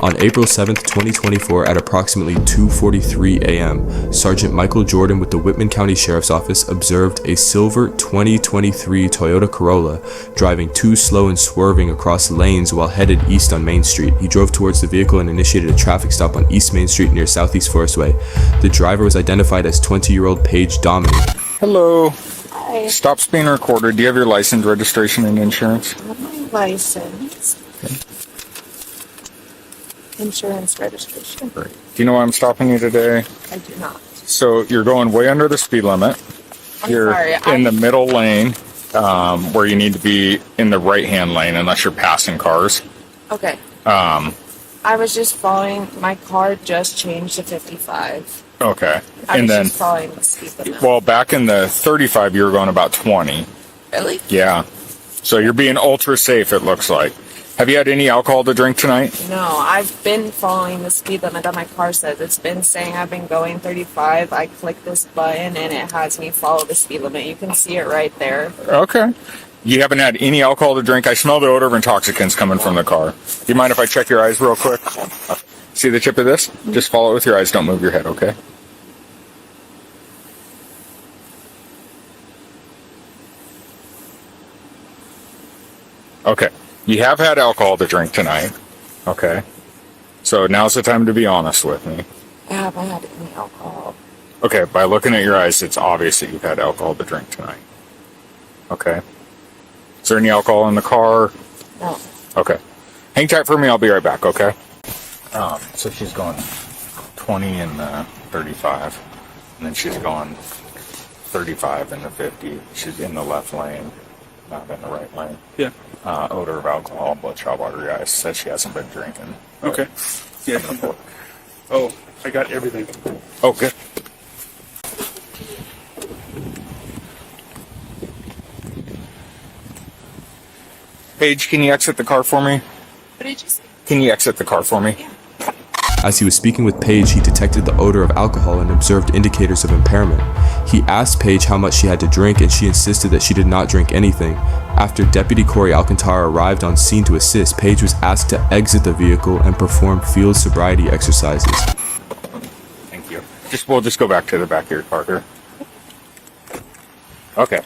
On April 7, 2024, at approximately 2:43 a.m., Sergeant Michael Jordan with the Whitman County Sheriff's Office observed a silver 2023 Toyota Corolla driving too slow and swerving across lanes while headed east on Main Street. He drove towards the vehicle and initiated a traffic stop on East Main Street near Southeast Forest Way. The driver was identified as 20-year-old Paige Dominy. Hello. Hi. Stop's being recorded. Do you have your license, registration, and insurance? I have my license. Okay. Insurance registration. Great. Do you know why I'm stopping you today? I do not. So you're going way under the speed limit. You're in the middle lane where you need to be in the right-hand lane unless you're passing cars. Okay. I was just following, my car just changed to 55. Okay. I was then, just following the speed limit. well, back in the 35, you were going about 20. Really? Yeah. So you're being ultra safe, it looks like. Have you had any alcohol to drink tonight? No, I've been following the speed limit that my car says. It's been saying I've been going 35. I click this button and it has me follow the speed limit. You can see it right there. Okay. You haven't had any alcohol to drink? I smell the odor of intoxicants coming from the car. Do you mind if I check your eyes real quick? See the tip of this? Just follow it with your eyes. Don't move your head, okay? Okay. You have had alcohol to drink tonight. Okay. So now's the time to be honest with me. I haven't had any alcohol. Okay, by looking at your eyes, it's obvious that you've had alcohol to drink tonight. Okay. Is there any alcohol in the car? No. Okay. Hang tight for me, I'll be right back, okay? So she's going 20 and 35. And then she's going 35 and 50. She's in the left lane, not in the right lane. Yeah. Odor of alcohol, bloodshot watery eyes. Says she hasn't been drinking. Okay. Yeah. Oh, I got everything. Oh, good. Paige, can you exit the car for me? What did you say? Can you exit the car for me? Yeah. As he was speaking with Paige, he detected the odor of alcohol and observed indicators of impairment. He asked Paige how much she had to drink, and she insisted that she did not drink anything. After Deputy Corey Alcantara arrived on scene to assist, Paige was asked to exit the vehicle and perform field sobriety exercises. Thank you. We'll just go back to the back of your car here. Okay.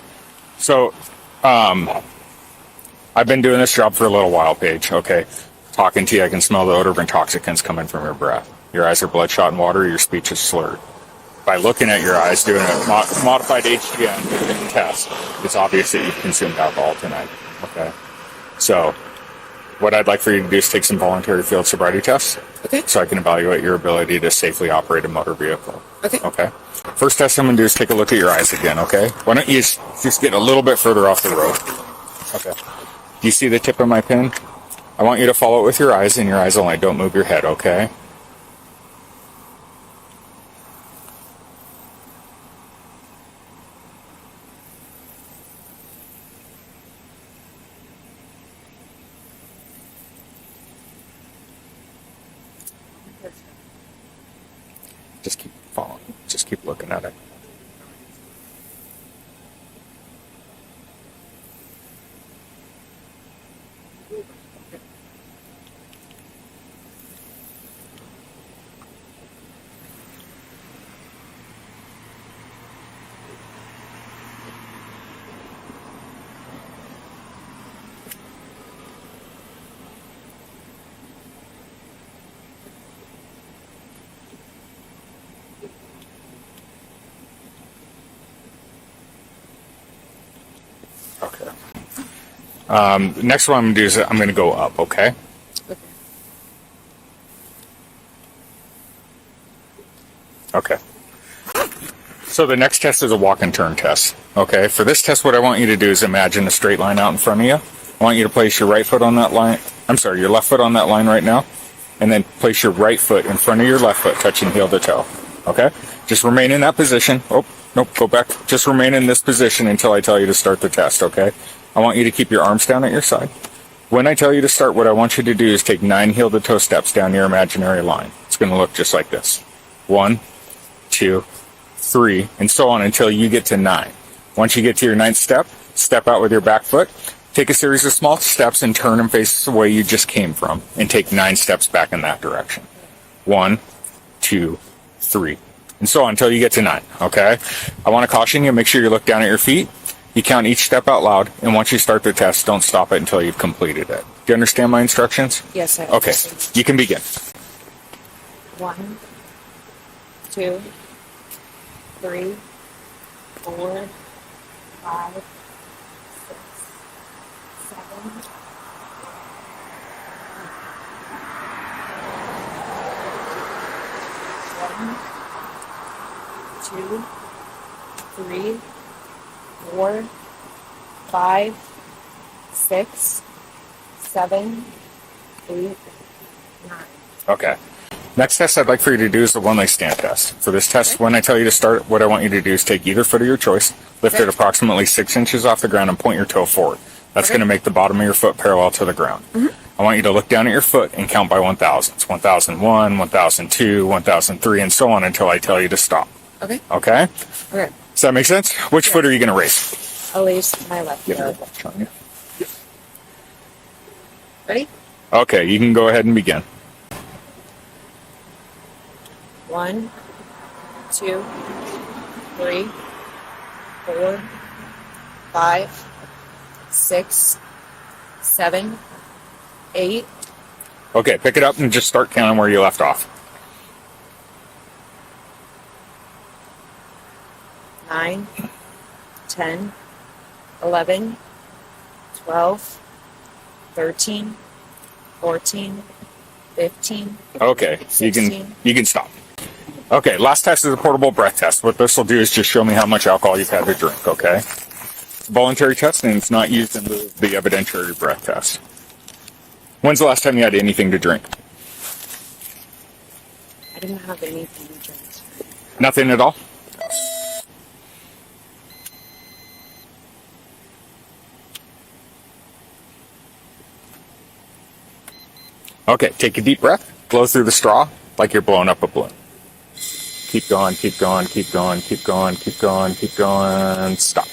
So, I've been doing this job for a little while, Paige, okay? Talking to you, I can smell the odor of intoxicants coming from your breath. Your eyes are bloodshot and watery, your speech is slurred. By looking at your eyes, doing a modified HGN test, it's obvious that you've consumed alcohol tonight, okay? So, what I'd like for you to do is take some voluntary field sobriety tests. Okay. So I can evaluate your ability to safely operate a motor vehicle. Okay. Okay? First test I'm going to do is take a look at your eyes again, okay? Why don't you just get a little bit further off the road? Okay. Do you see the tip of my pin? I want you to follow it with your eyes and your eyes only. Don't move your head, okay? Just keep following. Just keep looking at it. Okay. Next one I'm going to do is I'm going to go up, okay? Okay. So the next test is a walk and turn test, okay? For this test, what I want you to do is imagine a straight line out in front of you. I want you to place your right foot on that line. I'm sorry, your left foot on that line right now. And then place your right foot in front of your left foot, touching heel to toe, okay? Just remain in that position. Oh, nope, go back. Just remain in this position until I tell you to start the test, okay? I want you to keep your arms down at your side. When I tell you to start, what I want you to do is take 9 heel to toe steps down your imaginary line. It's going to look just like this. 1, 2, 3, and so on until you get to 9. Once you get to your 9th step, step out with your back foot, Take a series of small steps and turn and face the way you just came from, and take 9 steps back in that direction. 1, 2, 3, and so on until you get to 9, okay? I want to caution you, make sure you look down at your feet. You count each step out loud, and once you start the test, don't stop it until you've completed it. Do you understand my instructions? Yes, I Okay, understand. you can begin. 1, 2, 3, 4, 5, 6, 7. 1, 2, 3, 4, 5, 6, 7, 8, 9. Okay. Next test I'd like for you to do is the one-leg stand test. For this test, when I tell you to start, what I want you to do is take either foot of your choice, lift it approximately 6 inches off the ground, and point your toe forward. That's going to make the bottom of your foot parallel to the ground. I want you to look down at your foot and count by 1,000s. 1,001, 1,002, 1,003, and so on until I tell you to stop. Okay. Okay? Okay. Does that make sense? Which foot are you going to raise? I'll raise my left Get your foot. watch on you. Ready? Okay, you can go ahead and begin. 1, 2, 3, 4, 5, 6, 7, 8. Okay, pick it up and just start counting where you left off. 9, 10, 11, 12, 13, 14, 15. Okay, you 16. can stop. Okay, last test is a portable breath test. What this will do is just show me how much alcohol you've had to drink, okay? It's a voluntary test and it's not used in the evidentiary breath test. When's the last time you had anything to drink? I didn't have anything to drink. Nothing at all? Okay, take a deep breath, blow through the straw like you're blowing up a balloon. Keep going, keep going, keep going, keep going, keep going, keep going, stop.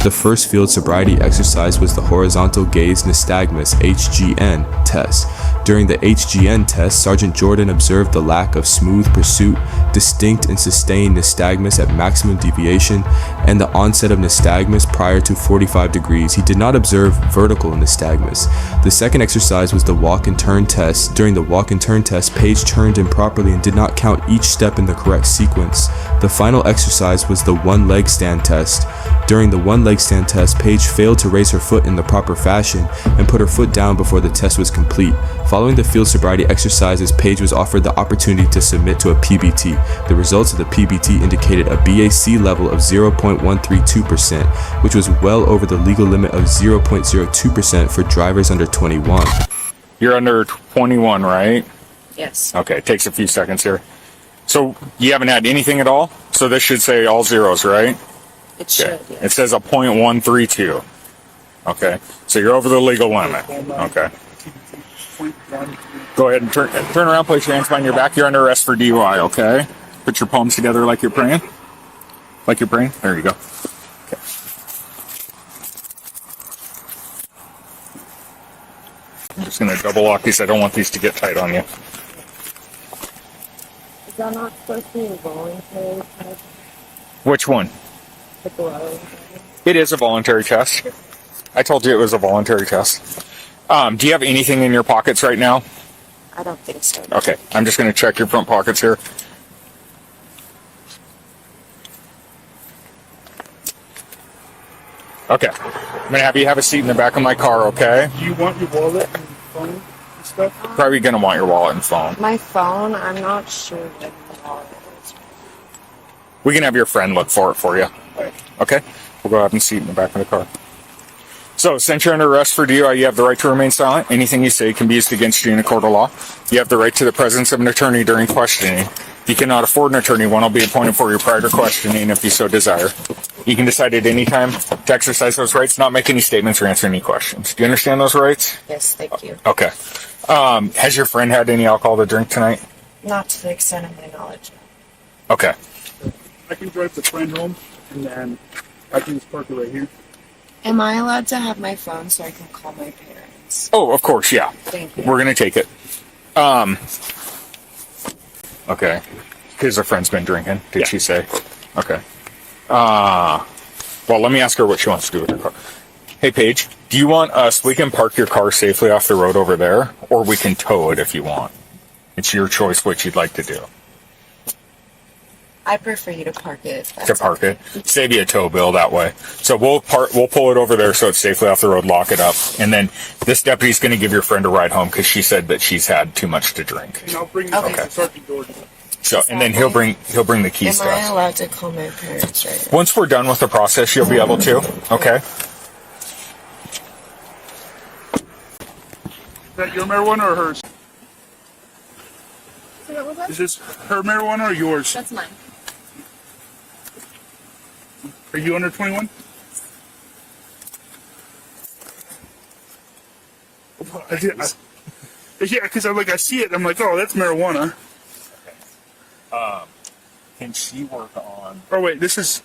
The first field sobriety exercise was the horizontal gaze nystagmus (HGN) test. During the HGN test, Sergeant Jordan observed the lack of smooth pursuit, distinct and sustained nystagmus at maximum deviation, and the onset of nystagmus prior to 45 degrees. He did not observe vertical nystagmus. The second exercise was the walk and turn test. During the walk and turn test, Paige turned improperly and did not count each step in the correct sequence. The final exercise was the one-leg stand test. During the one-leg stand test, Paige failed to raise her foot in the proper fashion and put her foot down before the test was complete. Following the field sobriety exercises, Paige was offered the opportunity to submit to a PBT. The results of the PBT indicated a BAC level of 0.132%, which was well over the legal limit of 0.02% for drivers under 21. You're under 21, right? Yes. Okay, it takes a few seconds here. So you haven't had anything at all? So this should say all zeros, right? It should, Okay. yes. It says a 0.132. Okay, so you're over the legal limit. Okay. Go ahead and turn around, place your hands behind your back. You're under arrest for DUI, okay? Put your palms together like you're praying. Like you're praying? There you go. Okay. I'm just going to double lock these. I don't want these to get tight on you. Is that not supposed to be a voluntary test? Which one? The glow? It is a voluntary test. I told you it was a voluntary test. Do you have anything in your pockets right now? I don't think so. Okay, I'm just going to check your front pockets here. Okay, I'm going to have you have a seat in the back of my car, okay? Do you want your wallet and phone and stuff? Probably going to want your wallet and phone. My phone, I'm not sure what the wallet is. We can have your friend look for it for you. Okay? We'll go ahead and seat in the back of the car. So, since you're under arrest for DUI, you have the right to remain silent. Anything you say can be used against you in a court of law. You have the right to the presence of an attorney during questioning. If you cannot afford an attorney, one will be appointed for your prior to questioning if you so desire. You can decide at any time to exercise those rights, not make any statements or answer any questions. Do you understand those rights? Yes, thank you. Okay. Has your friend had any alcohol to drink tonight? Not to the extent of my knowledge. Okay. I can drive the friend home, and then I can just park it right here. Am I allowed to have my phone so I can call my parents? Oh, of course, yeah. Thank you. We're gonna take it. Okay. Because her friend's been drinking, did she say? Okay. Well, let me ask her what she wants to do with her car. Hey, Paige, do you want us, we can park your car safely off the road over there, or we can tow it if you want. It's your choice what you'd like to do. I prefer you to park it. To park it. Save you a tow bill that way. So we'll pull it over there so it's safely off the road, lock it up, and then this deputy's going to give your friend a ride home because she said that she's had too much to drink. And I'll bring Okay. Sergeant Jordan. So, and then he'll bring the keys Am to I us. allowed to call my parents right now? Once we're done with the process, you'll be able to. Okay. Is that your marijuana or hers? Is this her marijuana or yours? That's mine. Are you under 21? Yeah, because I see it. I'm like, oh, that's marijuana. Can she work on? Oh wait, this is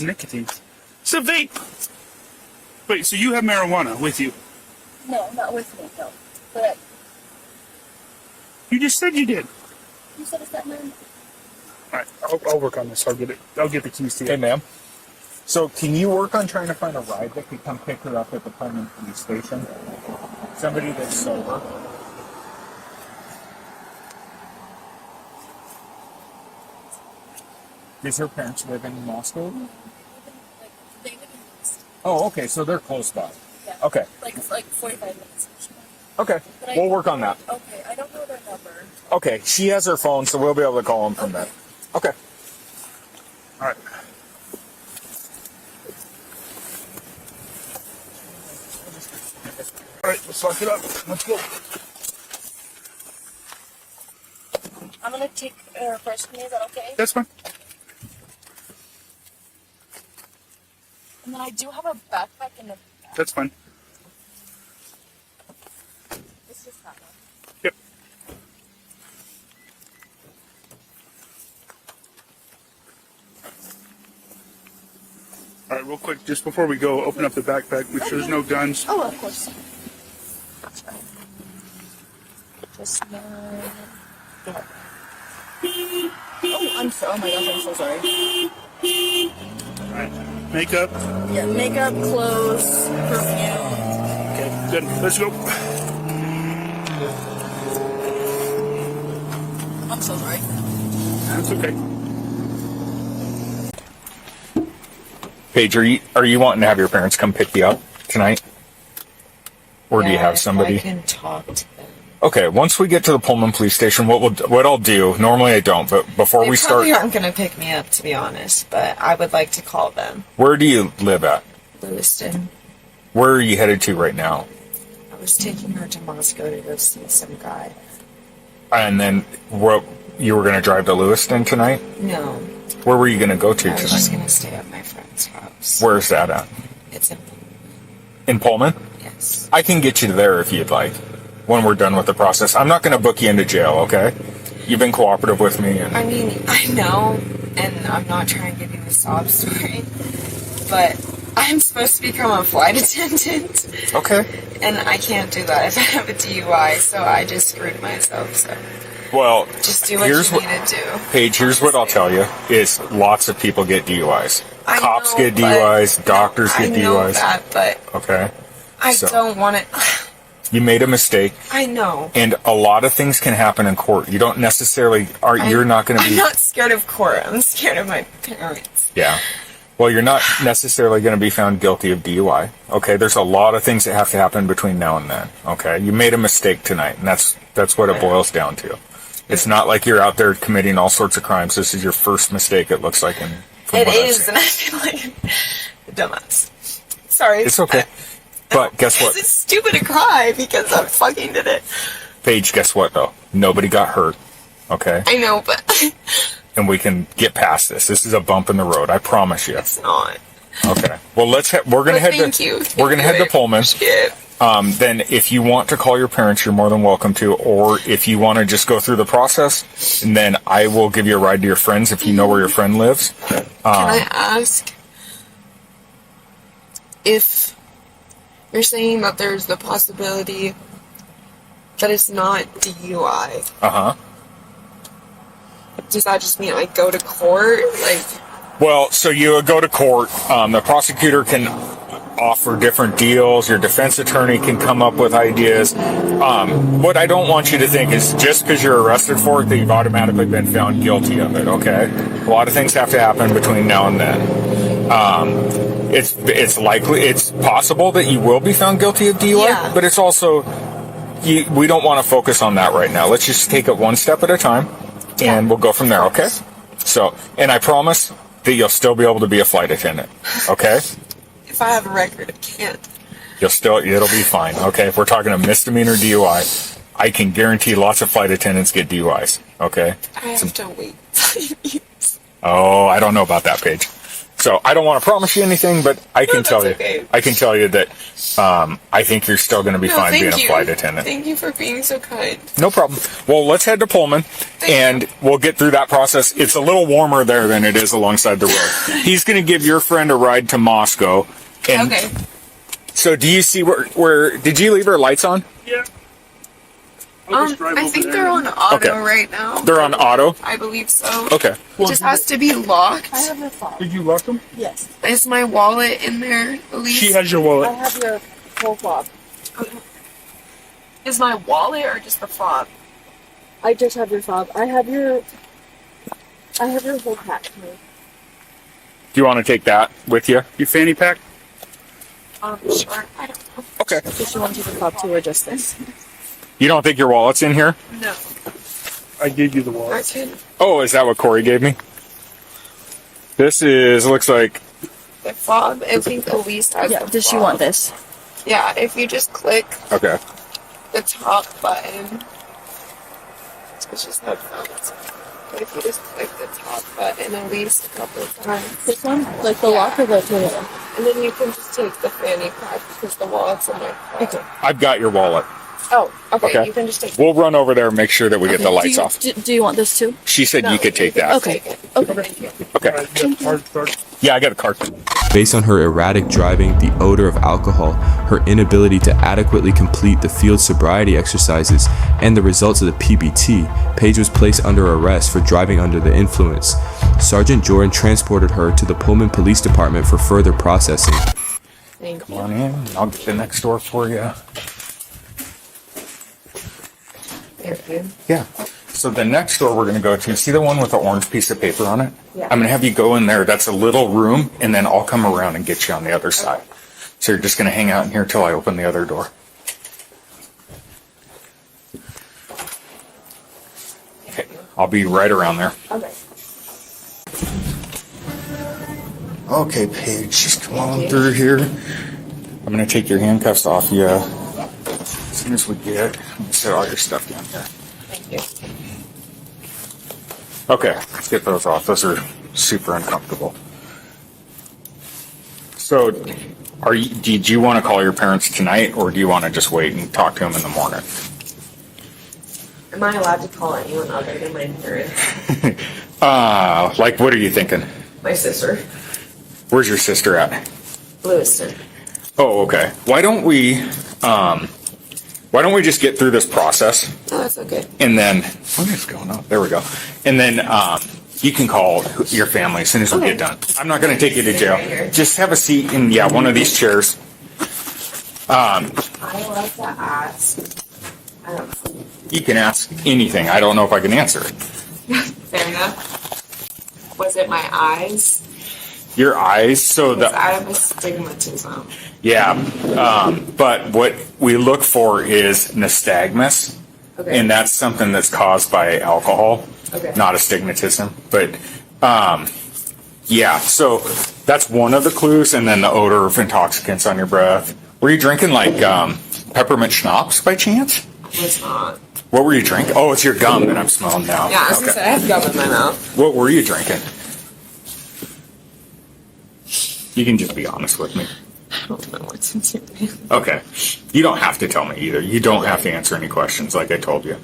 nicotine. It's a vape. Wait, so you have marijuana with you? No, not with me, no. But You just said you did. you said it's that man. All right, I'll work on this. I'll get the keys to you. Hey, ma'am. So, can you work on trying to find a ride that could come pick her up at the Pullman police station? Somebody that's sober. Does her parents live in Moscow? Like, they live in East. Oh, okay. So they're close by. Yeah. Okay. Like 45 minutes. Okay. But We'll work on that. Okay, I don't know their number. Okay. She has her phone, so we'll be able to call them from there. Okay. All right. All right, let's lock it up. Let's go. I'm gonna take her first from me, is that okay? That's fine. And then I do have a backpack in the back. That's fine. It's just that one. Yep. All right, real quick, just before we go, open up the backpack. Make sure there's no guns. Oh, of course. Just Oh, oh my gosh, I'm so sorry. All right. Makeup. Yeah, makeup, clothes, perfume. Okay, good. Let's go. I'm so sorry. That's okay. Paige, are you wanting to have your parents come pick you up tonight? Or do you have somebody? I can talk to them. Okay, once we get to the Pullman police station, what I'll do, normally I don't, but before They we probably start, aren't going to pick me up, to be honest, but I would like to call them. where do you live at? Lewiston. Where are you headed to right now? I was taking her to Moscow to go see some guy. And then you were going to drive to Lewiston tonight? No, Where were you going to go to I was just tonight? going to stay at my friend's house. Where's that at? It's in In Pullman? yes. I can get you there if you'd like, when we're done with the process. I'm not going to book you into jail, okay? You've been cooperative with me. I mean, I know, and I'm not trying to give you a sob story, but I'm supposed to become a flight attendant, Okay. and I can't do that if I have a DUI, so I just screwed myself, so Well, just do what here's you need to do. Paige, here's what I'll tell you, is lots of people get DUIs. I Cops know, get but- DUIs, doctors I get know DUIs. that, but Okay? I So- don't want to. You made a mistake, I know. and a lot of things can happen in court. You don't necessarily, you're not going to be... I'm not scared of court. I'm scared of my parents. Yeah. Well, you're not necessarily going to be found guilty of DUI. Okay, there's a lot of things that have to happen between now and then. Okay, you made a mistake tonight, and that's what it boils down to. It's not like you're out there committing all sorts of crimes. This is your first mistake, it looks like. It is, and I feel like a dumbass. Sorry. It's okay. But guess what? It's stupid to cry because I fucking did it. Paige, guess what, though? Nobody got hurt. Okay? I know, but And we can get past this. This is a bump in the road. I promise you. it's not. Okay. Well, we're gonna But head thank to you. we're gonna head to Pullman. Yeah. Then if you want to call your parents, you're more than welcome to. Or if you want to just go through the process, and then I will give you a ride to your friends if you know where your friend lives. Can I ask if you're saying that there's the possibility that it's not DUI, does that just mean I go to court? Well, so you would go to court. The prosecutor can offer different deals. Your defense attorney can come up with ideas. What I don't want you to think is just because you're arrested for it that you've automatically been found guilty of it, okay? A lot of things have to happen between now and then. It's possible that you will be found guilty of DUI, but it's also, we don't want to focus on that right now. Let's just take it one step at a time, and we'll go from there, okay? So, and I promise that you'll still be able to be a flight attendant, okay? If I have a record, I can't. It'll be fine, okay? If we're talking a misdemeanor DUI, I can guarantee lots of flight attendants get DUIs, okay? I have to wait 5 years. Oh, I don't know about that, Paige. So I don't want to promise you anything, but I can tell you. Okay. I can tell you that I think you're still going to be fine being a flight attendant. Thank you for being so kind. No problem. Well, let's head to Pullman, and we'll get through that process. It's a little warmer there than it is alongside the road. He's going to give your friend a ride to Moscow. And okay. So do you see where did you leave her lights on? Yeah. I think they're on auto right now. They're on auto? I believe so. Okay. It just has to be locked. I have your phone. Did you lock them? Yes. Is my wallet in there, Elise? She has your I wallet. have your whole fob. Okay. Is my wallet or just the fob? I just have your fob. I have your whole pack here. Do you want to take that with you? Your fanny pack? Sure. I don't know. Okay. Does she want you to fob too, or just this? You don't think your wallet's in here? No. I gave you the I wallet. can. Oh, is that what Corey gave me? This looks like... The fob, I think Elise has Yeah. the Does she fob. want this? Yeah, if you just click Okay. the top button. It's just headphones. But if you just click the top button at least a couple of times. This one, like the lock or the Toyota? And then you can just take the fanny pack because the wallet's in my car. Okay. I've got your wallet. Oh, okay. Okay. You can just take We'll run over there and make sure that we get the lights off. Do you want this too? She said No, you could take that. Okay. Take it. Okay. Thank you. Okay. Yeah, I got a card. Based on her erratic driving, the odor of alcohol, her inability to adequately complete the field sobriety exercises, and the results of the PBT, Paige was placed under arrest for driving under the influence. Sergeant Jordan transported her to the Pullman Police Department for further processing. Thank Come you. on in. I'll get the next door for you. Thank you. Yeah. So the next door we're going to go to, see the one with the orange piece of paper on it? Yeah. I'm going to have you go in there. That's a little room, and then I'll come around and get you on the other side. So you're just going to hang out in here till I open the other door. Okay. I'll be right around there. Okay. Okay, Paige, just come on through here. I'm going to take your handcuffs off you as soon as we get. Set all your stuff down here. Thank you. Okay, let's get those off. Those are super uncomfortable. So, did you want to call your parents tonight, or do you want to just wait and talk to them in the morning? Am I allowed to call anyone other than my parents? Like, what are you thinking? My sister. Where's your sister at? Lewiston. Oh, okay. Why don't we just get through this process? Oh, that's okay. And then, what is going on? There we go. And then you can call your family as soon as we get done. I'm not going to take you to jail. Just have a seat in, one of these chairs. I like to ask. I don't know. You can ask anything. I don't know if I can answer it. Fair enough. Was it my eyes? Your eyes, so Because the I have astigmatism. but what we look for is nystagmus, Okay. and that's something that's caused by alcohol, Okay. not astigmatism. But so that's one of the clues, and then the odor of intoxicants on your breath. Were you drinking like peppermint schnapps by chance? Was not. What were you drinking? Oh, it's your gum that I'm smelling now. Yeah, I was gonna say I have gum in my mouth. What were you drinking? You can just be honest with me. I don't know what's in here. Okay. You don't have to tell me either. You don't have to answer any questions like I told you.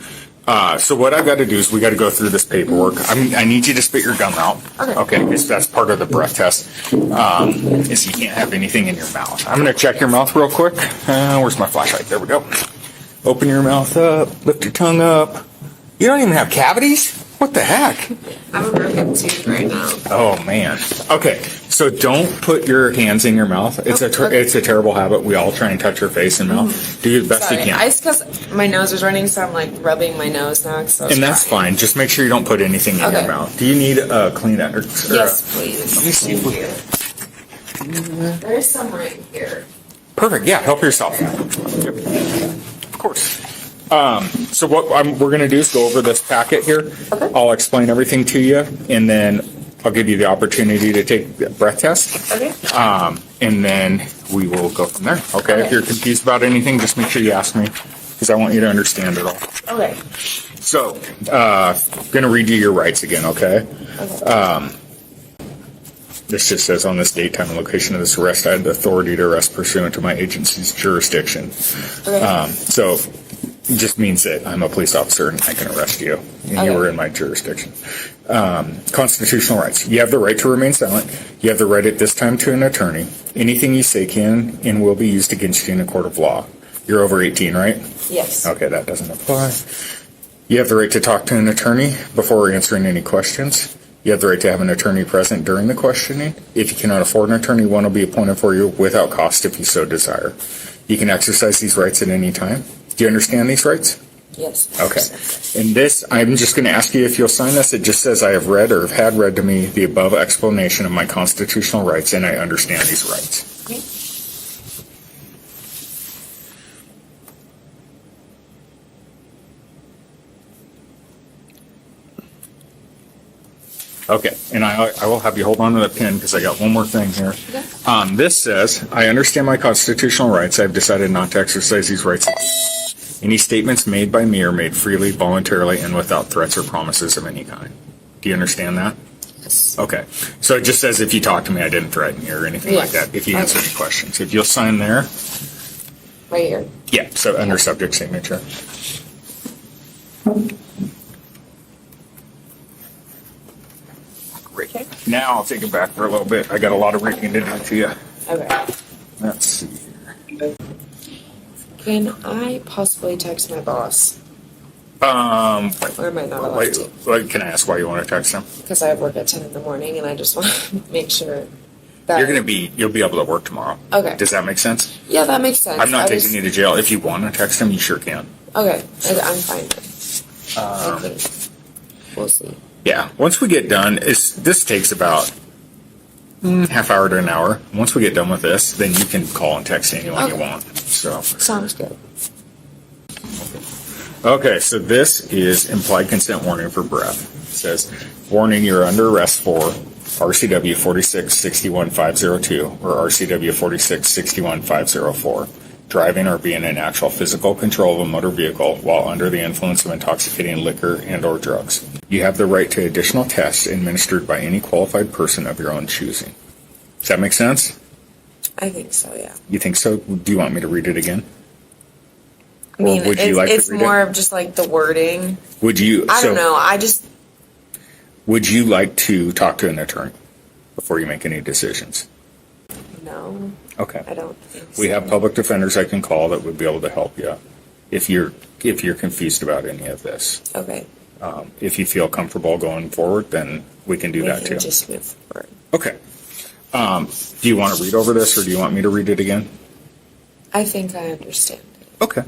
So what I've got to do is we got to go through this paperwork. I need you to spit your gum out. Okay. Because that's part of the breath test. Is you can't have anything in your mouth. I'm going to check your mouth real quick. Where's my flashlight? There we go. Open your mouth up. Lift your tongue up. You don't even have cavities? What the heck? I'm a broken tooth right now. Oh man. Okay. So don't put your hands in your mouth. It's it's a terrible habit. We all try and touch your face and mouth. Do the best you can. It's because my nose was running, so I'm like rubbing my nose now. And that's fine. Just make sure you don't put anything in your mouth. Do you need a clean or Yes, please. Let me see. There's some right here. Perfect. Yeah. Help yourself. Yep. Of course. So what we're going to do is go over this packet here. Okay. I'll explain everything to you, and then I'll give you the opportunity to take the breath test. Okay. And then we will go from there. Okay? If you're confused about anything, just make sure you ask me, because I want you to understand it all. Okay. So, I'm going to read you your rights again, okay? Okay. This just says, on this date, time, and location of this arrest, I had the authority to arrest pursuant to my agency's jurisdiction. Okay. So, it just means that I'm a police officer and I can arrest you. And you were in my jurisdiction. Constitutional rights. You have the right to remain silent. You have the right at this time to an attorney. Anything you say can and will be used against you in a court of law. You're over 18, right? Yes. Okay, that doesn't apply. You have the right to talk to an attorney before answering any questions. You have the right to have an attorney present during the questioning. If you cannot afford an attorney, one will be appointed for you without cost if you so desire. You can exercise these rights at any time. Do you understand these rights? Yes. Okay. In this, I'm just going to ask you if you'll sign this. It just says I have read or have had read to me the above explanation of my constitutional rights, and I understand these rights. Okay. Okay, and I will have you hold on to the pen because I got one more thing here. Okay. This says, I understand my constitutional rights. I've decided not to exercise these rights. Any statements made by me are made freely, voluntarily, and without threats or promises of any kind. Do you understand that? Yes. Okay. So it just says if you talk to me, I didn't threaten you or anything like Yes. that. If you answer any questions. If you'll sign there. Right here. Yeah, so under subject signature. Great. Okay. Now I'll take it back for a little bit. I got a lot of reading to do to you. Okay. Let's see here. Can I possibly text my boss? Or am I not allowed Wait, to? wait, can I ask why you want to text him? Because I have work at 10 in the morning, and I just want to make sure that You'll be able to work tomorrow. Okay. Does that make sense? Yeah, that makes sense. I'm not I taking just- you to jail. If you want to text him, you sure can. Okay, I'm fine. I think we'll see. Yeah. Once we get done, this takes about half hour to an hour. Once we get done with this, then you can call and text anyone you Okay. want. So. Sounds good. Okay, so this is implied consent warning for breath. It says, warning, you're under arrest for RCW 46-61502 or RCW 46-61504, driving or being in actual physical control of a motor vehicle while under the influence of intoxicating liquor and or drugs. You have the right to additional tests administered by any qualified person of your own choosing. Does that make sense? I think so, yeah. You think so? Do you want me to read it again? I mean, Or would you like to it's read more it? of just like the wording. Would you? I don't know. I just, Would you like to talk to an attorney before you make any decisions? no, Okay. I don't think so. We have public defenders I can call that would be able to help you if you're confused about any of this. Okay. If you feel comfortable going forward, then we can do We that can too. just move forward. Okay. Do you want to read over this, or do you want me to read it again? I think I understand it. Okay.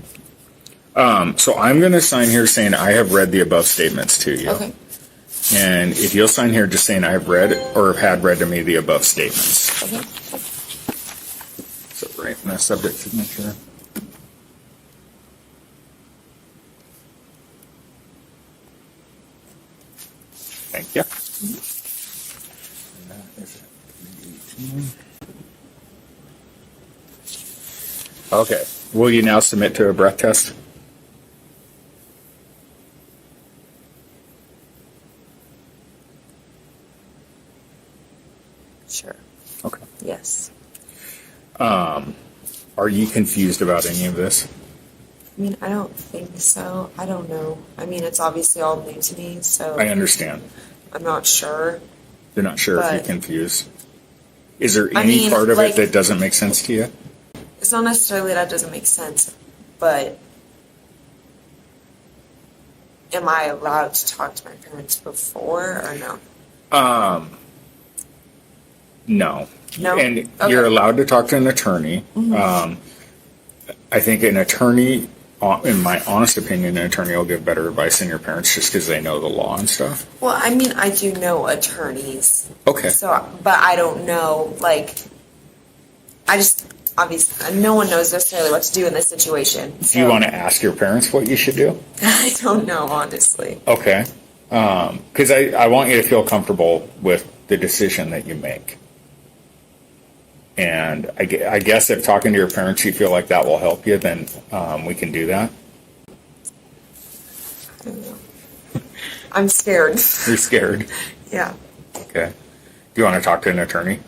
So I'm going to sign here saying I have read the above statements to you. Okay. And if you'll sign here just saying I have read or have had read to me the above statements. Okay. So right in the subject signature. Thank you. And that is it. 318. Okay. Will you now submit to a breath test? Sure. Okay. Yes. Are you confused about any of this? I mean, I don't think so. I don't know. I mean, it's obviously all new to me, so I understand. I'm not sure. You're not sure if But- you're confused. Is there I any mean, part of like- it that doesn't make sense to you? It's not necessarily that doesn't make sense, but am I allowed to talk to my parents before or no? No. No? And Okay. you're allowed to talk to an attorney. I think an attorney, in my honest opinion, an attorney will give better advice than your parents just because they know the law and stuff. Well, I mean, I do know attorneys. Okay. So, but I don't know, like, I just, obviously, no one knows necessarily what to do in this situation. Do you want to ask your parents what you should do? I don't know, honestly. Okay. Because I want you to feel comfortable with the decision that you make. And I guess if talking to your parents you feel like that will help you, then we can do that. I don't know. I'm scared. You're scared. Yeah. Okay. Do you want to talk to an attorney?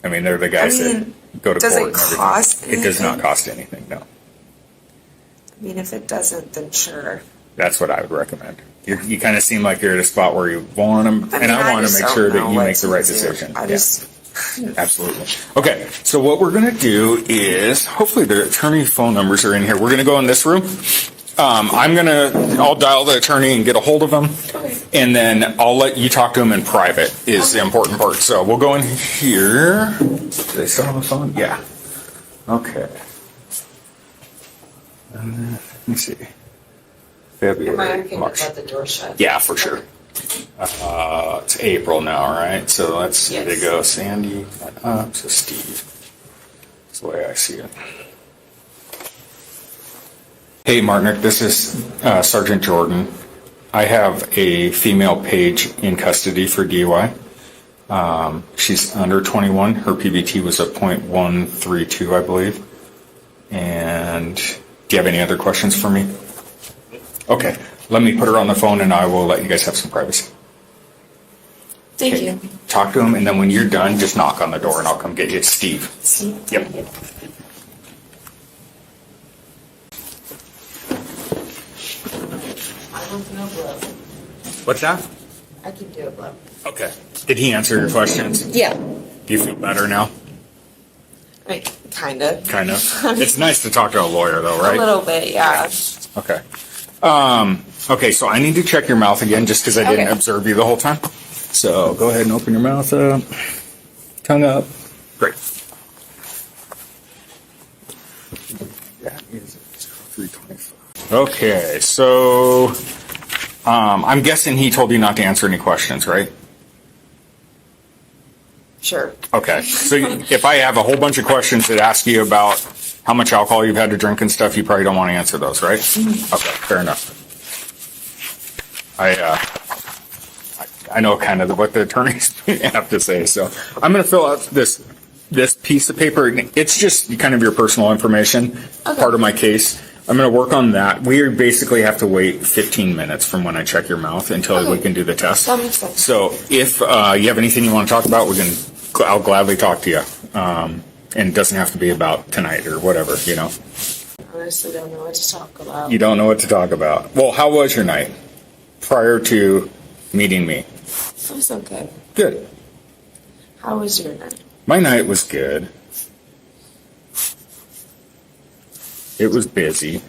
I mean, they're the guys that go to does court it and everything. cost It does not anything? cost anything, no. I mean, if it doesn't, then sure. That's what I would recommend. You kind of seem like you're at a spot where you want them, I and mean, I want to just make don't sure that know you what make the to right do. decision. I Yeah. just, Absolutely. Okay, so what we're going to do is, hopefully the attorney phone numbers are in here. We're going to go in this room. I'll dial the attorney and get a hold of him, and then I'll let you talk to him in private is the important part. So we'll go in here. Do they still have a phone? Yeah. Okay. And then, let me see. am I February, okay March. to let the door shut? Yeah, for sure. It's April now, right? So let's see. Yes. They go Sandy, so Steve. That's the way I see it. Hey, Martinick, this is Sergeant Jordan. I have a female Paige in custody for DUI. She's under 21. Her PBT was a .132, I believe. And do you have any other questions for me? Okay, let me put her on the phone and I will let you guys have some privacy. Thank Okay. you. Talk to him, and then when you're done, just knock on the door and I'll come get you. It's Steve. See? Yep. I don't know, blow. What's that? I can do it, blow. Okay. Did he answer your questions? Yeah. Do you feel better now? I mean, kind of. Kind of. It's nice to talk to a lawyer, though, right? A little bit, yeah. Okay. Okay, so I need to check your mouth again just because I didn't Okay. observe you the whole time. So go ahead and open your mouth up. Tongue up. Great. That is 325. Okay, so I'm guessing he told you not to answer any questions, right? Sure. Okay, so if I have a whole bunch of questions that ask you about how much alcohol you've had to drink and stuff, you probably don't want to answer those, right? Okay, fair enough. I know kind of what the attorneys have to say, so I'm going to fill out this piece of paper. It's just kind of your personal information, part of my case. I'm going to work on that. We basically have to wait 15 minutes from when I check your mouth until we can do the test. That makes sense. So if you have anything you want to talk about, I'll gladly talk to you. And it doesn't have to be about tonight or whatever, you know. Honestly, don't know what to talk about. You don't know what to talk about. Well, how was your night prior to meeting me? It was okay. Good. How was your night? My night was good. It was busy.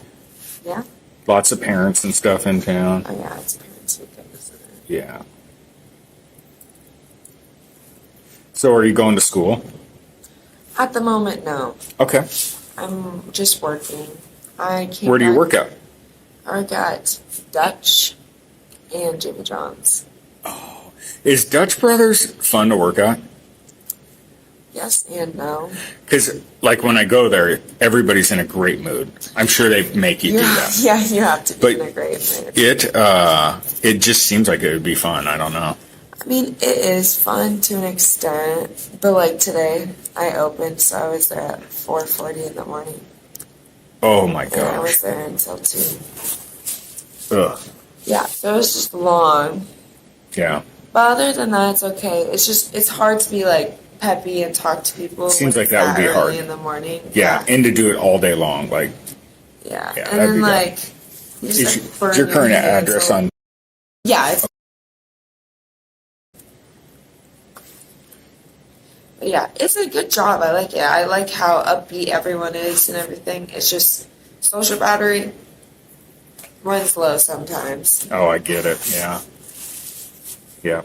Yeah? Lots of parents and stuff in town. Oh, yeah, it's parents' weekend, isn't it? Yeah. So are you going to school? At the moment, no. Okay. I'm just working. I came Where do you back- work at? I work at Dutch and Jimmy John's. Is Dutch Brothers fun to work at? Yes and no. Because, like, when I go there, everybody's in a great mood. I'm sure they make you do that. Yeah, you have to be But in a great mood. It just seems like it would be fun. I don't know. I mean, it is fun to an extent, but like today, I opened, so I was there at 4:40 in the morning, Oh my and I was gosh. there until 2. Ugh. Yeah, so it was just long. Yeah. But other than that, it's okay. It's hard to be like peppy and talk to people. Seems when like that would be early hard. in the morning. Yeah, and to do it all day long, like. Yeah, Yeah, and that'd then be like, you just, Is like, burn your your current hands address all- on? Yeah, it's. Yeah, it's a good job. I like it. I like how upbeat everyone is and everything. It's just social battery runs low sometimes. Oh, I get it. Yeah. Yeah,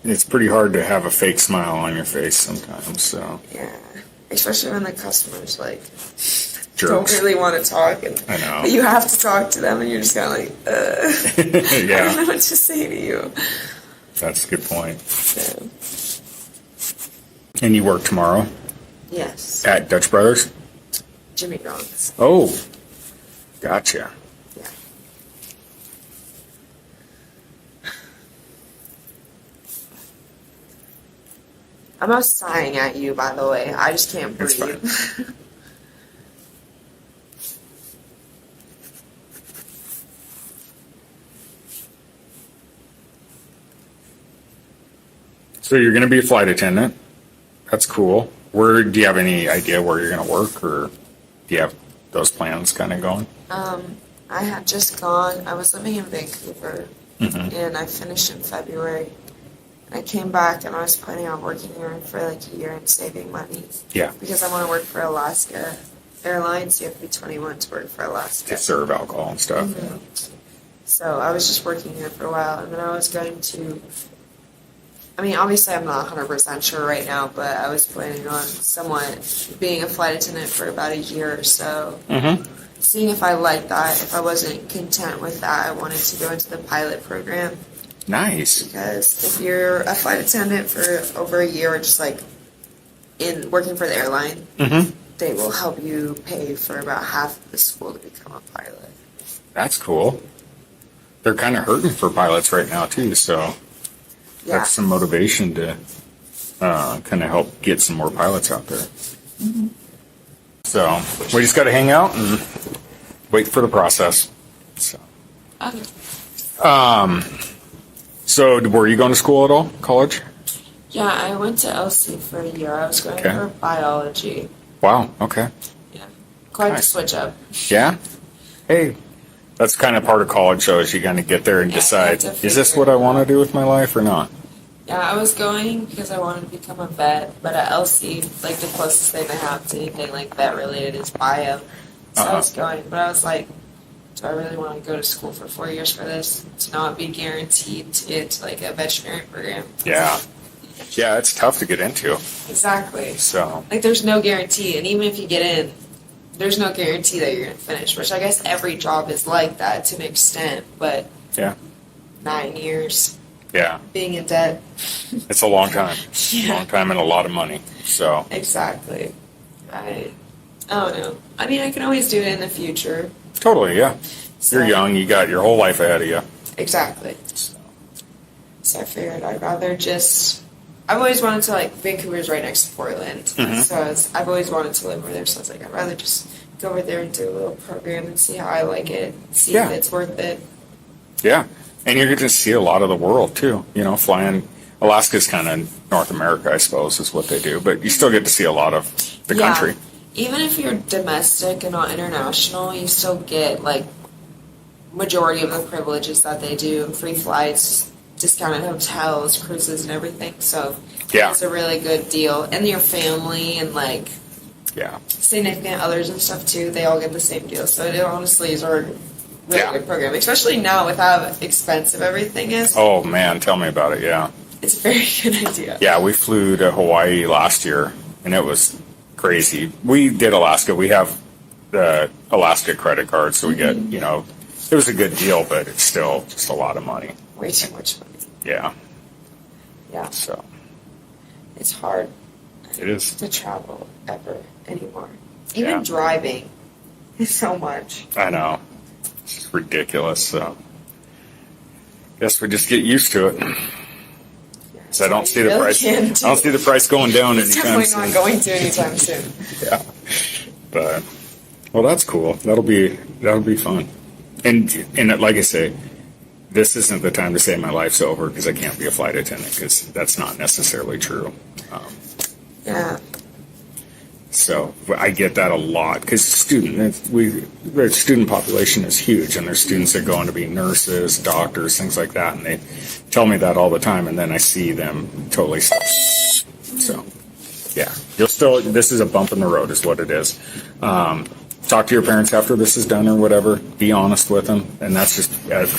it's pretty hard to have a fake smile on your face sometimes. So. Yeah, especially when the customers like don't Jerks. really want to talk, and I know. but you have to talk to them, and you're just kind of like, I don't Yeah, know what to say to you. that's a good point. So, And you work tomorrow yes, at Dutch Brothers? Jimmy John's. Oh, gotcha. Yeah. I'm not sighing at you, by the way. I just can't It's breathe. So you're going to be a flight attendant. That's cool. Where do you have any idea where you're going to work, or do you have those plans kind of going? I had just gone. I was living in Vancouver, Mm-hmm. and I finished in February. I came back, and I was planning on working here for like a year and saving money Yeah, because I want to work for Alaska Airlines. You have to be 21 to work for Alaska. to serve alcohol and stuff. Mhm. So I was just working here for a while, and then I was going to. I mean, obviously, I'm not 100% sure right now, but I was planning on somewhat being a flight attendant for about a year or so. Mm-hmm. Seeing if I liked that. If I wasn't content with that, I wanted to go into the pilot program. Nice. Because if you're a flight attendant for over a year, or just like in working for the airline, Mm-hmm. they will help you pay for about half of the school to become a pilot. That's cool. They're kind of hurting for pilots right now too, so Yeah. that's some motivation to kind of help get some more pilots out there. Mm-hmm. So we just got to hang out and wait for the process. So, Okay. so were you going to school at all? College? Yeah, I went to LC for a year. I was going Okay. for biology. Wow. Okay. Yeah. Quite Nice. the switch up. Yeah. Hey, that's kind of part of college, though, is you kind of get there and Yeah, you decide, have to is this figure what I it want to out. do with my life or not? Yeah, I was going because I wanted to become a vet, but at LC, like the closest thing I have to anything like vet related is bio. So I was going, but I was like, do I really want to go to school for 4 years for this? To not be guaranteed to get to like a veterinary program. Yeah. Yeah, it's tough to get into. Exactly. So, Like there's no guarantee, and even if you get in, there's no guarantee that you're going to finish, which I guess every job is like that to an extent, but yeah. 9 years Yeah. being in debt. It's a long time. Yeah. Long time and a lot of money. So, Exactly. I don't know. I mean, I can always do it in the future. totally, yeah. So- You're young. You got your whole life ahead of you. Exactly. So I figured I'd rather just. I've always wanted to, like, Vancouver's right next to Portland. Mhm. So I've always wanted to live over there. So I was like, I'd rather just go over there and do a little program and see how I like it, see Yeah. if it's worth it. Yeah. And you're going to see a lot of the world, too. You know, flying. Alaska's kind of North America, I suppose, is what they do. But you still get to see a lot of the Yeah. country. Even if you're domestic and not international, you still get, like, majority of the privileges that they do. Free flights, discounted hotels, cruises, and everything. So Yeah. it's a really good deal. And your family and, like, Yeah. significant others and stuff, too, they all get the same deal. So it honestly is a really Yeah. good program. Especially now with how expensive everything is. Oh, man. Tell me about it. Yeah. It's a very good idea. Yeah. We flew to Hawaii last year, and it was crazy. We did Alaska. We have the Alaska credit card, so we get, you know, it was a good deal, but it's still just a lot of money. Way too much money. Yeah. Yeah. So It's hard it is. to travel ever anymore. Even Yeah. driving is so much. I know. It's just ridiculous. So guess we just get used to it. 'Cause I don't see the price. I don't see the price going down It's anytime definitely not soon. going to anytime soon. Yeah. But well, that's cool. That'll be fun. And like I say, this isn't the time to say my life's over because I can't be a flight attendant, because that's not necessarily true. Yeah. So I get that a lot because the student population is huge, and there's students that go on to be nurses, doctors, things like that, and they tell me that all the time, and then I see them totally stop. So, yeah, this is a bump in the road is what it is. Talk to your parents after this is done or whatever. Be honest with them, and that's just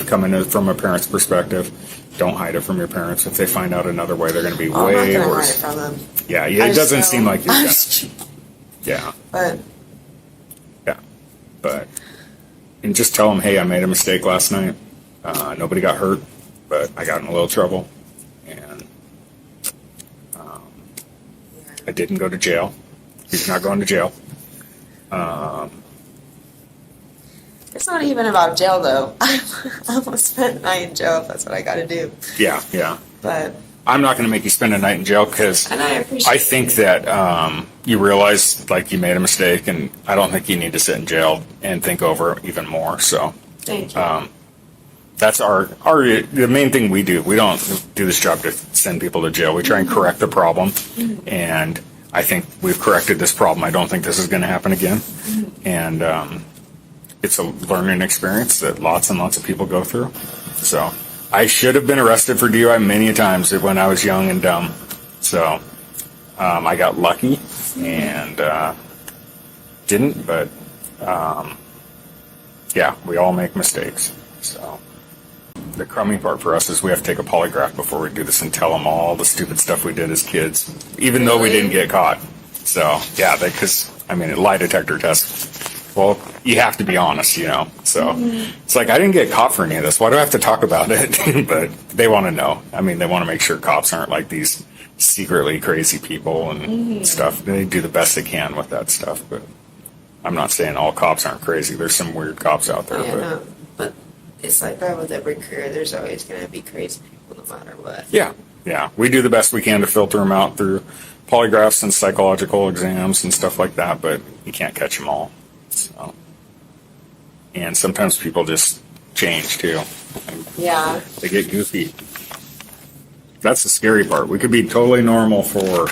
coming from a parent's perspective. Don't hide it from your parents. If they find out another way, they're going to be way I'm not worse. hide it from them. Yeah, it doesn't seem like you're gonna. Yeah. But And just tell them, hey, I made a mistake last night. Nobody got hurt, but I got in a little trouble, and I didn't go to jail. He's not going to jail. it's not even about jail, though. I almost spent a night in jail if that's what I got to do. Yeah. But I'm not going to make you spend a night in jail because and I appreciate. I think that you realize like you made a mistake, and I don't think you need to sit in jail and think over it even more. So Thank you. that's the main thing we do. We don't do this job to send people to jail. We try and correct the problem, and I think we've corrected this problem. I don't think this is going to happen again, and it's a learning experience that lots and lots of people go through. So I should have been arrested for DUI many times when I was young and dumb. So I got lucky and didn't, but yeah, we all make mistakes. So the crummy part for us is we have to take a polygraph before we do this and tell them all the stupid stuff we did as kids, even though we didn't get caught. So yeah, because a lie detector test. Well, you have to be honest, So it's like, I didn't get caught for any of this. Why do I have to talk about it? But they want to know. They want to make sure cops aren't like these secretly crazy people and stuff. They do the best they can with that stuff. But I'm not saying all cops aren't crazy. There's some weird cops out there. Yeah, no, but it's like that with every career. There's always going to be crazy people no matter what. Yeah. We do the best we can to filter them out through polygraphs and psychological exams and stuff like that, but you can't catch them all. So, and sometimes people just change too. Yeah. They get goofy. That's the scary part. We could be totally normal for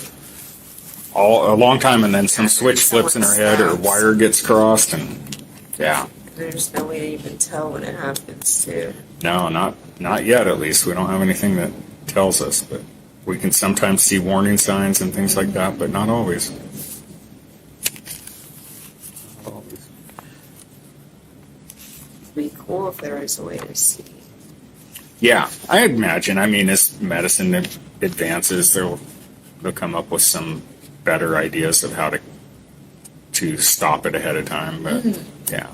a long time, and then some switch flips in our head or wire gets crossed, and yeah. There's no way to even tell when it happens too. No, not yet. At least we don't have anything that tells us, but we can sometimes see warning signs and things like that, but not always. It'd be cool if there was a way to see. Yeah, I imagine. As medicine advances, they'll come up with some better ideas of how to stop it ahead of time. But yeah,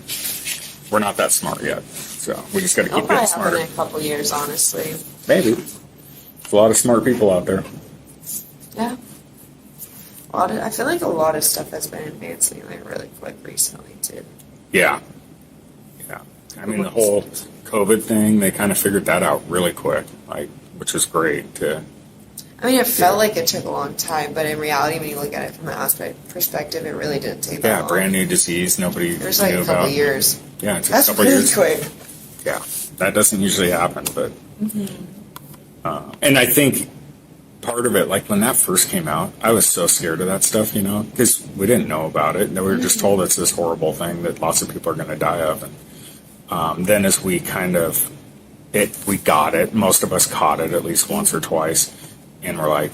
we're not that smart yet, so we just got to keep getting smarter. In a couple years, honestly. Maybe. There's a lot of smart people out there. Yeah. I feel like a lot of stuff has been advancing really quick recently too. Yeah. The whole COVID thing, they kind of figured that out really quick, which was great. It felt like it took a long time, but in reality, when you look at it from that perspective, it really didn't take that long. Brand new disease, nobody There's knew a couple about. years. Yeah, it took That's a couple pretty years. quick. Yeah, that doesn't usually happen, but and I think part of it, like when that first came out, I was so scared of that stuff, because we didn't know about it. We were just told it's this horrible thing that lots of people are going to die of, and then as we we got it, most of us caught it at least once or twice, and we're like,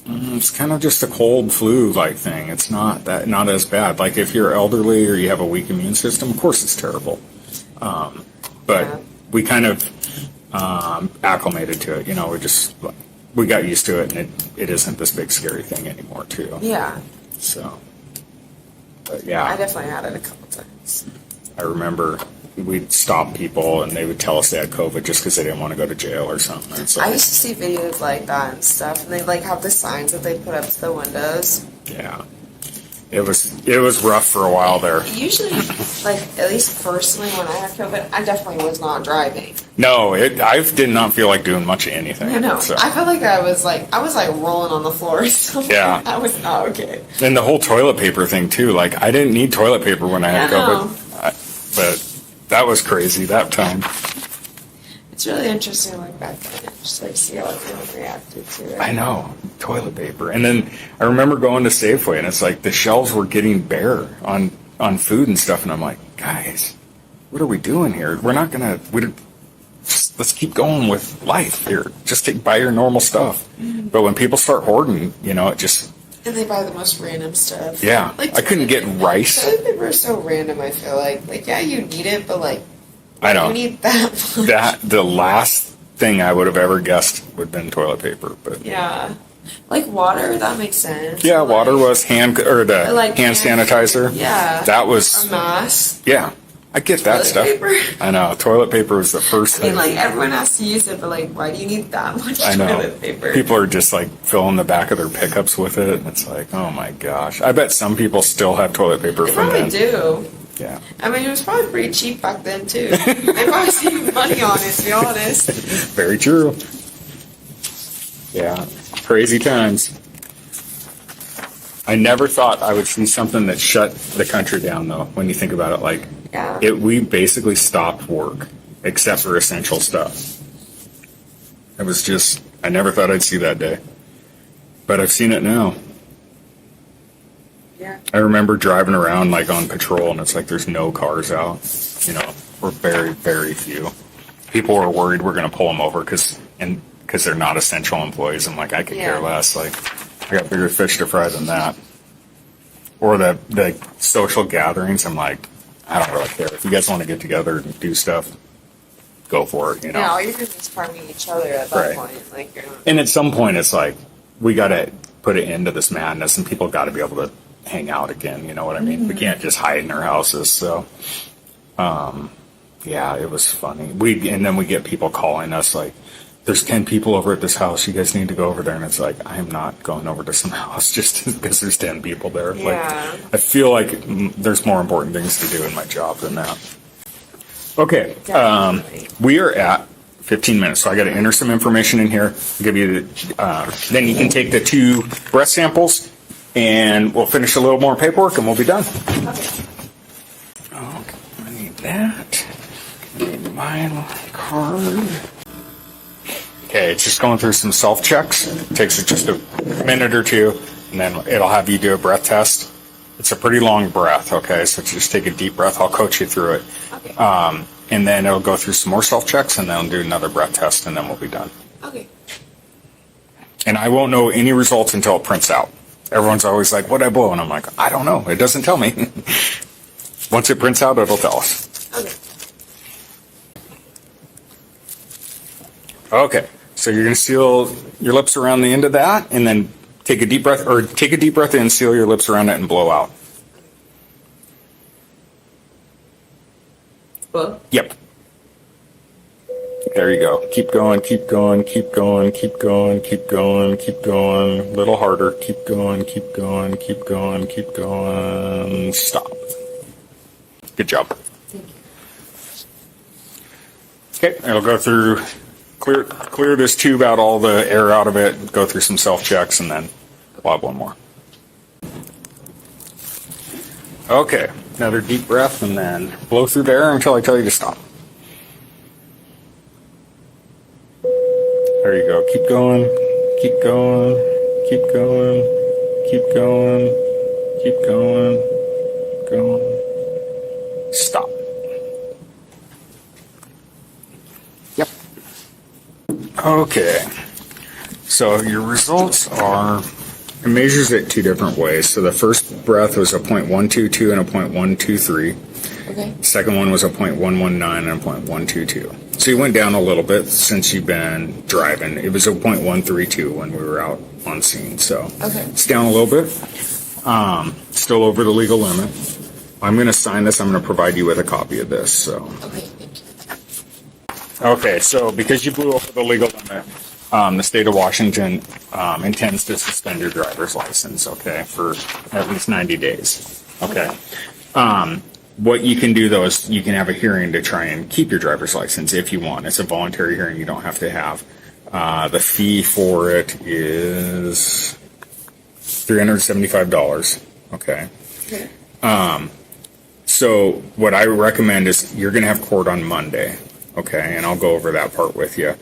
it's kind of just a cold flu-like thing. It's not as bad. Like if you're elderly or you have a weak immune system, of course it's terrible. But we kind of acclimated to it. We got used to it, and it isn't this big scary thing anymore, too. Yeah. So, but yeah. I definitely had it a couple times. I remember we'd stop people, and they would tell us they had COVID just because they didn't want to go to jail or something. So, I used to see videos like that and stuff, and they have the signs that they put up to the windows. Yeah. It was rough for a while there. Usually, at least personally, when I had COVID, I definitely was not driving. No, I did not feel like doing much of anything. I know. So. I felt like I was rolling on the floor. So yeah. I was not okay. And the whole toilet paper thing too. I didn't need toilet paper when I had COVID. But that was crazy that time. It's really interesting to look back at it, just like see how everyone reacted to it. I know, toilet paper. And then I remember going to Safeway, and it's like the shelves were getting bare on food and stuff, and I'm like, guys, what are we doing here? We're not gonna. Let's keep going with life here. Just buy your normal stuff. Mm-hmm. But when people start hoarding, it just. And they buy the most random stuff. Yeah, like I couldn't get rice. Toilet paper is so random. I feel like yeah, you need it, but like. I know. You need that much. The last thing I would have ever guessed would have been toilet paper, but yeah, like water, that makes sense. Yeah, water was hand sanitizer. Yeah, that was a mask. Yeah, I get that stuff. Paper. I know toilet paper was the first thing. Like everyone has to use it, but like, why do you need that much toilet paper? People are just like filling the back of their pickups with it, and it's like, oh my gosh! I bet some people still have toilet paper from then. They probably do. Yeah. I mean, it was probably pretty cheap back then, too. They probably saved money on it, to be honest. Very true. Yeah. Crazy times. I never thought I would see something that shut the country down, though, when you think about it. Like, we basically stopped work, except for essential stuff. It was just, I never thought I'd see that day. But I've seen it now. Yeah. I remember driving around like on patrol, and it's like there's no cars out. We're very, very few. People were worried we're going to pull them over because they're not essential employees. I'm like, I could care less. Like, I got bigger fish to fry than that. Or the social gatherings. I'm like, I don't really care. If you guys want to get together and do stuff, go for it. Yeah, all you're doing is harming each other at that point. Like, you're not. And at some point, it's like we got to put an end to this madness, and people got to be able to hang out again, you know what I mean? Mm-hmm. We can't just hide in our houses. So, yeah, it was funny. And then we get people calling us like, there's 10 people over at this house. You guys need to go over there. And it's like, I am not going over to some house just because there's 10 people there. Yeah. Like, I feel like there's more important things to do in my job than that. Okay. We are at 15 minutes. So I got to enter some information in here. I'll give you then you can take the 2 breath samples, and we'll finish a little more paperwork, and we'll be done. Okay, I need that. I need my card. Okay, it's just going through some self-checks. It takes just a minute or two, and then it'll have you do a breath test. It's a pretty long breath, okay? So just take a deep breath. I'll coach you through it. Okay. And then it'll go through some more self-checks, and then I'll do another breath test, and then we'll be done. Okay. And I won't know any results until it prints out. Everyone's always like, what'd I blow? And I'm like, I don't know. It doesn't tell me. Once it prints out, it'll tell us. Okay. So you're going to seal your lips around the end of that, and then take a deep breath in, seal your lips around it, and blow out. Well? Yep. There you go. Keep going, keep going, keep going, keep going, keep going, keep going. A little harder. Keep going, keep going, keep going, keep going. Stop. Good job. Thank you. Okay, it'll go through, clear this tube out, all the air out of it, go through some self-checks, and then we'll have one more. Okay, another deep breath, and then blow through the air until I tell you to stop. There you go. Keep going. Keep going. Keep going. Keep going. Keep going. Going. Stop. Yep. Okay. So your results are, it measures it 2 different ways. So the first breath was a .122 and a .123. Okay. Second one was a .119 and a .122. So you went down a little bit since you've been driving. It was a .132 when we were out on scene. So it's down a little bit. Still over the legal limit. I'm going to sign this. I'm going to provide you with a copy of this. So. Okay, thank you. Okay, so because you blew over the legal limit, the state of Washington intends to suspend your driver's license, okay, for at least 90 days. Okay. What you can do, though, is you can have a hearing to try and keep your driver's license if you want. It's a voluntary hearing. You don't have to have. The fee for it is $375. Okay. So what I recommend is you're going to have court on Monday. Okay, and I'll go over that part with you.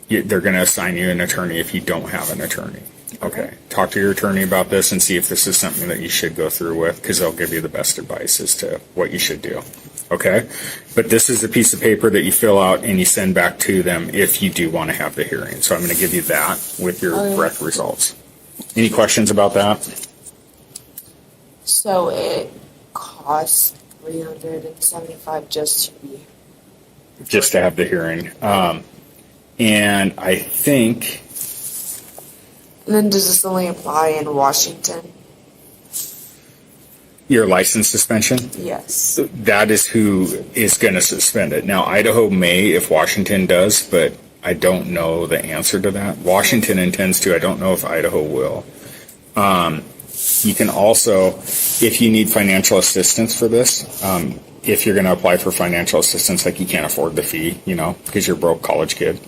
They're going to assign you an attorney if you don't have an attorney. Okay, talk to your attorney about this and see if this is something that you should go through with, because they'll give you the best advice as to what you should do. Okay, but this is a piece of paper that you fill out and you send back to them if you do want to have the hearing. So I'm going to give you that with your breath results. Any questions about that? So it costs $375 just to have the hearing. And I think... And then does this only apply in Washington? Your license suspension? Yes. That is who is going to suspend it. Now, Idaho may if Washington does, but I don't know the answer to that. Washington intends to. I don't know if Idaho will. You can also, if you need financial assistance for this, if you're going to apply for financial assistance, like you can't afford the fee, because you're a broke college kid,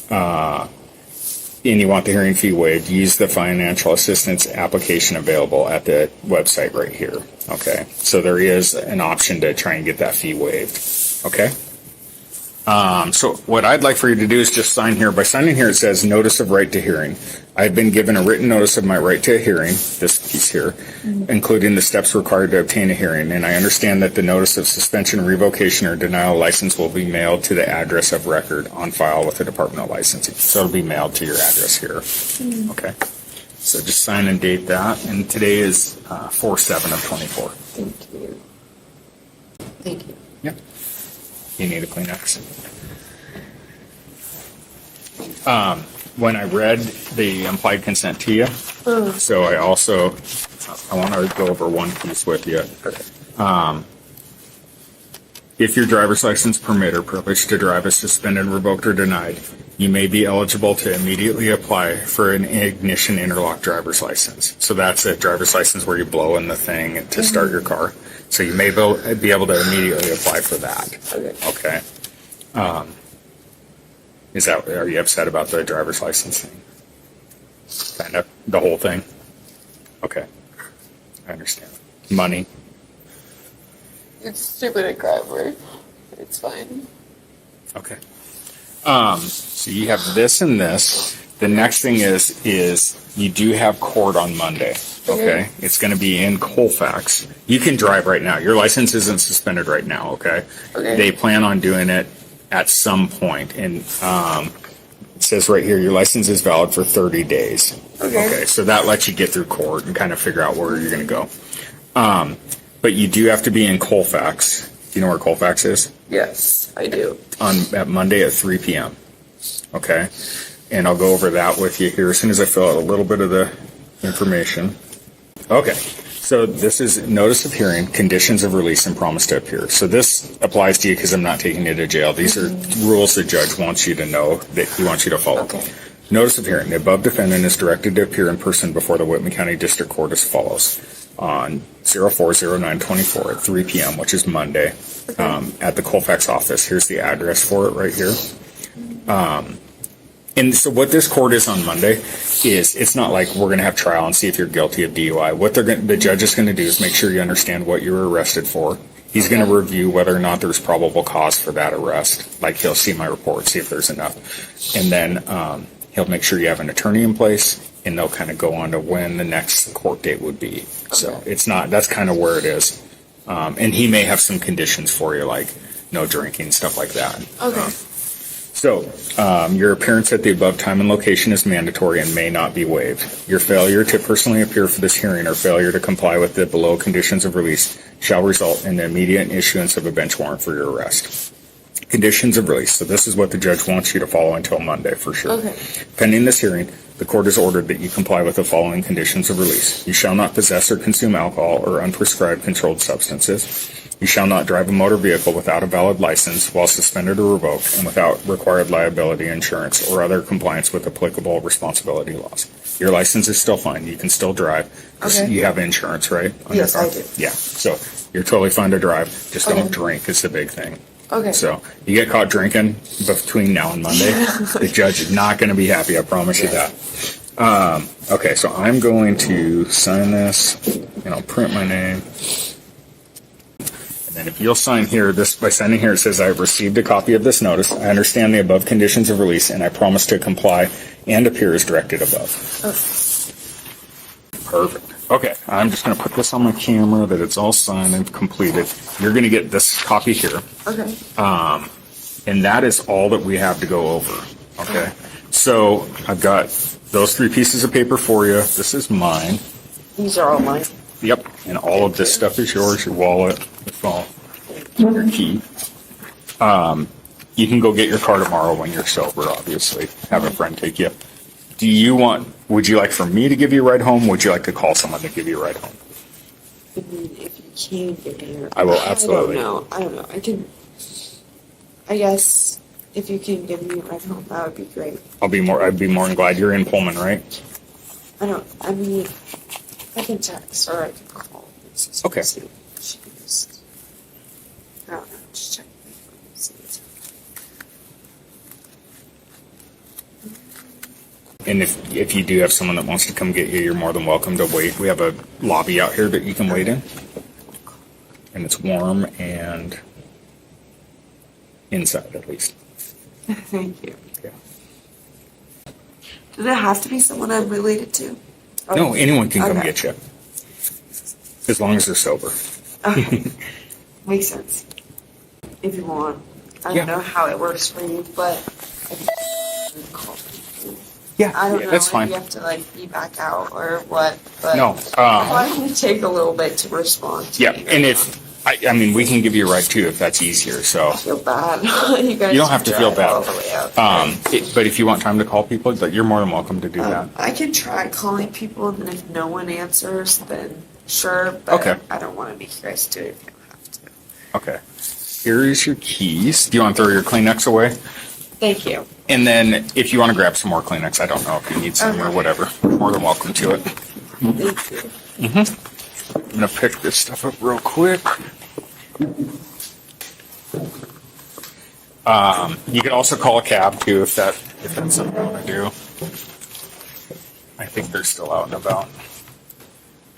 and you want the hearing fee waived, use the financial assistance application available at the website right here. Okay, so there is an option to try and get that fee waived. Okay. So what I'd like for you to do is just sign here. By signing here, it says notice of right to hearing. I've been given a written notice of my right to a hearing, this piece here, including the steps required to obtain a hearing. And I understand that the notice of suspension, revocation, or denial of license will be mailed to the address of record on file with the Department of Licensing. So it'll be mailed to your address here. Okay. So just sign and date that. And today is 4/7 of 24. Thank you. Thank you. Yep. You need a Kleenex. When I read the implied consent to you, so I want to go over one piece with you. If your driver's license permit or privilege to drive is suspended, revoked, or denied, you may be eligible to immediately apply for an ignition interlock driver's license. So that's a driver's license where you blow in the thing to start your car. So you may be able to immediately apply for that. Okay. Are you upset about the driver's license thing? Kind of the whole thing? Okay. I understand. Money. It's stupid at driver. It's fine. Okay. So you have this and this. The next thing is you do have court on Monday. Okay. It's going to be in Colfax. You can drive right now. Your license isn't suspended right now. Okay. They plan on doing it at some point. And it says right here, your license is valid for 30 days. Okay. So that lets you get through court and kind of figure out where you're going to go. But you do have to be in Colfax. Do you know where Colfax is? Yes, I do. At Monday at 3 p.m. Okay. And I'll go over that with you here as soon as I fill out a little bit of the information. Okay. So this is notice of hearing, conditions of release, and promise to appear. So this applies to you because I'm not taking you to jail. These are rules the judge wants you to know that he wants you to follow. Okay. Notice of hearing. The above defendant is directed to appear in person before the Whitman County District Court as follows. On 04/09/24 at 3 p.m., which is Monday, at the Colfax office. Here's the address for it right here. And so what this court is on Monday is, it's not like we're going to have trial and see if you're guilty of DUI. What the judge is going to do is make sure you understand what you were arrested for. He's going to review whether or not there's probable cause for that arrest. Like, he'll see my report, see if there's enough. And then he'll make sure you have an attorney in place, and they'll kind of go on to when the next court date would be. So that's kind of where it is. And he may have some conditions for you, like no drinking, stuff like that. Okay. So, your appearance at the above time and location is mandatory and may not be waived. Your failure to personally appear for this hearing or failure to comply with the below conditions of release shall result in the immediate issuance of a bench warrant for your arrest. Conditions of release. So this is what the judge wants you to follow until Monday for sure. Okay. Pending this hearing, the court has ordered that you comply with the following conditions of release. You shall not possess or consume alcohol or unprescribed controlled substances. You shall not drive a motor vehicle without a valid license while suspended or revoked and without required liability insurance or other compliance with applicable responsibility laws. Your license is still fine. You can still drive. Okay. You have insurance, right? Yes, I do. Yeah. So you're totally fine to drive. Just don't drink is the big thing. Okay. So you get caught drinking between now and Monday, the judge is not going to be happy. I promise you that. Okay, so I'm going to sign this, and I'll print my name. And And if you'll sign here, this by signing here, it says I have received a copy of this notice. I understand the above conditions of release, and I promise to comply and appear as directed above. Perfect. Okay, I'm just going to put this on my camera that it's all signed and completed. You're going to get this copy here. Okay. And that is all that we have to go over. Okay. So I've got those 3 pieces of paper for you. This is mine. These are all mine. Yep. And all of this stuff is yours, your wallet, your phone, your key. You can go get your car tomorrow when you're sober, obviously. Have a friend take you. Would you like for me to give you a ride home? Would you like to call someone to give you a ride home? I mean, if you can give me your... I will, absolutely. I don't know. I guess if you can give me a ride home, that would be great. I'd be more than glad. You're in Pullman, right? I can text or I can call. Okay. I don't know. Just check my phone. See what's up. And if you do have someone that wants to come get you, you're more than welcome to wait. We have a lobby out here that you can wait in. And it's warm and inside, at least. Thank you. Yeah. Does it have to be someone I'm related to? No, anyone can come Okay. get you. As long as they're sober. Okay. Makes sense. If you want. I Yeah. don't know how it works for you, but I can call people. Yeah, I don't know that's if fine. you have to be back out or what, but No, why don't we take a little bit to respond to Yeah, you? and I mean, we can give you a ride too if that's easier. So I feel bad. You guys you don't have to feel drive all bad. the way out. But if you want time to call people, you're more than welcome to do that. I can try calling people, and then if no one answers, then sure. But Okay. I don't want to make you guys do it if you don't have to. Okay. Here is your keys. Do you want to throw your Kleenex away? Thank you. And then if you want to grab some more Kleenex, I don't know if you need some or Okay. whatever. You're more than welcome to it. Thank you. I'm going to pick this stuff up real quick. You can also call a cab too if that's something you want to do. I think they're still out and about.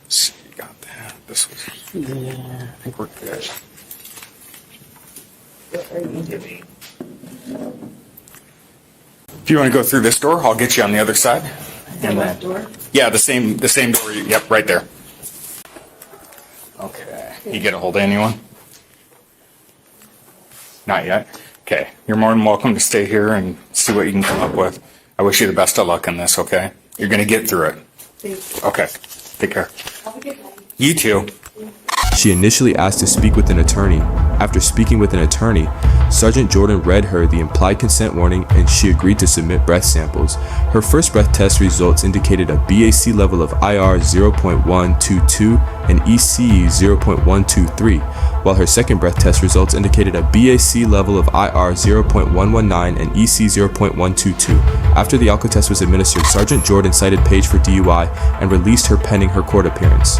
Let's see, you got that. This was here. I think we're good. What are you doing? If you want to go through this door, I'll get you on the other side. The left door? Yeah, the same door. Yep, right there. Okay. You get a hold of anyone? Not yet. Okay. You're more than welcome to stay here and see what you can come up with. I wish you the best of luck in this, okay? You're going to get through it. Thank you. Okay. Take care. Have a good night. You too. She initially asked to speak with an attorney. After speaking with an attorney, Sergeant Jordan read her the implied consent warning and she agreed to submit breath samples. Her first breath test results indicated a BAC level of IR 0.122 and EC 0.123, while her second breath test results indicated a BAC level of IR 0.119 and EC 0.122. After the alcohol test was administered, Sergeant Jordan cited Paige for DUI and released her pending her court appearance.